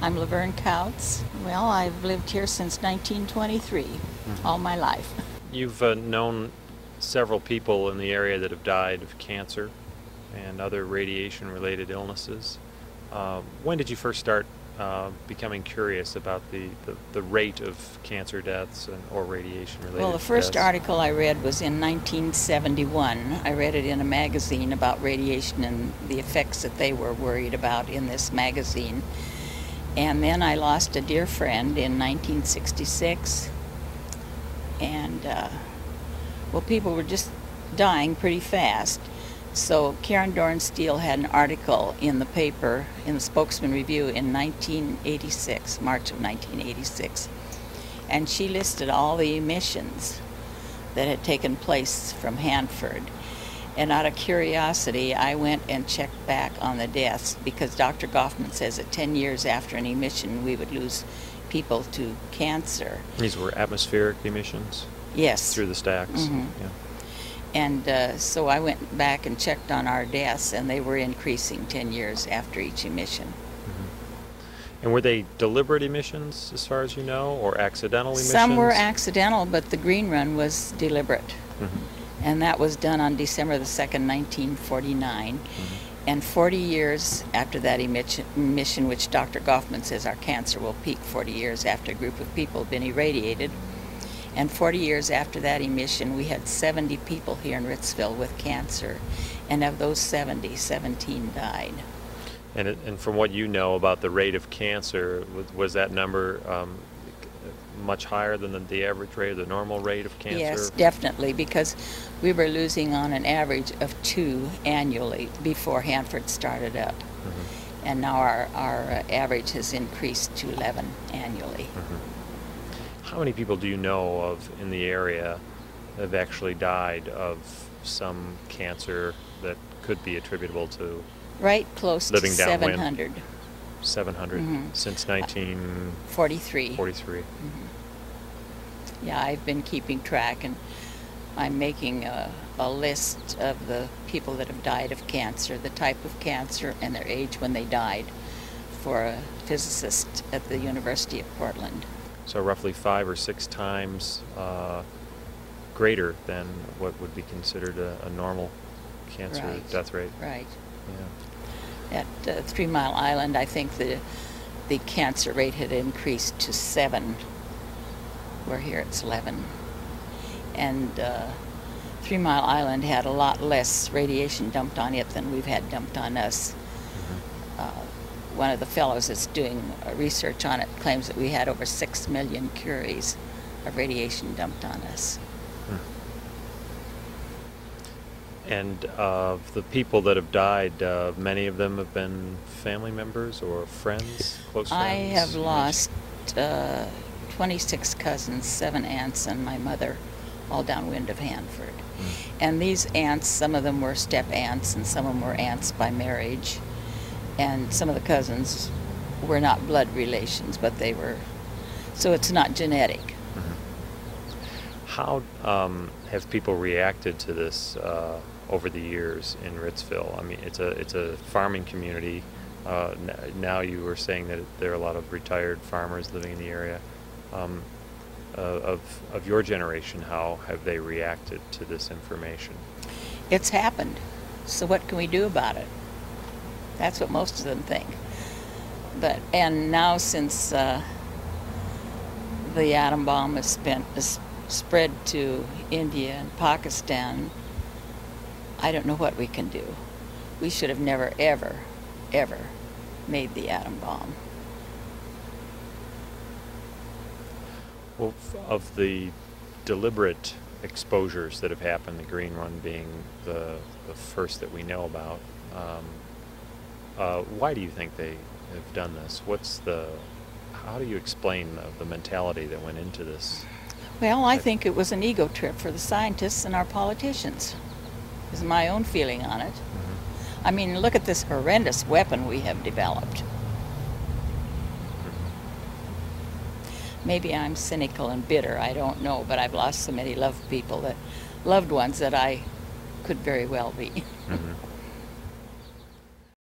I'm LaVerne Kautz. Well, I've lived here since 1923, all my life. You've known several people in the area that have died of cancer and other radiation-related illnesses. When did you first start becoming curious about the rate of cancer deaths or radiation-related Well, the first deaths? article I read was in 1971. I read it in a magazine about radiation and the effects that they were worried about in this magazine. And then I lost a dear friend in 1966. And, well, people were just dying pretty fast. So Karen Dornsteele had an article in the paper, in the Spokesman Review in 1986, March of 1986. And she listed all the emissions that had taken place from Hanford. And out of curiosity, I went and checked back on the deaths because Dr. Goffman says that 10 years after an emission, we would lose people to cancer. These were atmospheric emissions? Yes. Through the stacks? Mm-hmm. Yeah. And so I went back and checked on our deaths, and they were increasing 10 years after each emission. Mm-hmm. And were they deliberate emissions, as far as you know, or accidental emissions? Some were accidental, but the green run was deliberate. Mm-hmm. And that was done on December the 2nd, 1949. Mm-hmm. And 40 years after that emission, which Dr. Goffman says our cancer will peak 40 years after a group of people have been irradiated. And 40 years after that emission, we had 70 people here in Ritzville with cancer. And of those 70, 17 died. And from what you know about the rate of cancer, was that number much higher than the average rate or the normal rate of cancer? Yes, definitely, because we were losing on an average of 2 annually before Hanford started up. Mm-hmm. And now our average has increased to 11 annually. Mm-hmm. How many people do you know of in the area that have actually died of some cancer that could be attributable to Right close to living downwind? 700. 700 since 1943. 43. Yeah, I've been keeping track, and I'm making a list of the people that have died of cancer, the type of cancer, and their age when they died for a physicist at the University of Portland. So roughly 5 or 6 times greater than what would be considered a normal cancer death rate. Right. Yeah. At 3 Mile Island, I think the cancer rate had increased to 7. We're here it's 11. And 3 Mile Island had a lot less radiation dumped on it than we've had dumped on us. One of the fellows that's doing research on it claims that we had over 6 million curies of radiation dumped on us. And of the people that have died, many of them have been family members or friends, close friends? I have lost 26 cousins, 7 aunts, and my mother, all downwind of Hanford. And these aunts, some of them were step aunts, and some of them were aunts by marriage. And some of the cousins were not blood relations, but they were, so it's not genetic. How have people reacted to this over the years in Ritzville? I mean, it's a farming community. Now you were saying that there are a lot of retired farmers living in the area. Of your generation, how have they reacted to this information? It's happened, so what can we do about it? That's what most of them think. And now since the atom bomb is spread to India and Pakistan, I don't know what we can do. We should have never, ever, ever made the atom bomb. Well, of the deliberate exposures that have happened, the green run being the first that we know about, why do you think they have done this? How do you explain the mentality that went into this? Well, I think it was an ego trip for the scientists and our politicians, is my own feeling on it. I mean, look at this horrendous weapon we have developed. Maybe I'm cynical and bitter, I don't know, but I've lost so many loved ones that I could very well be.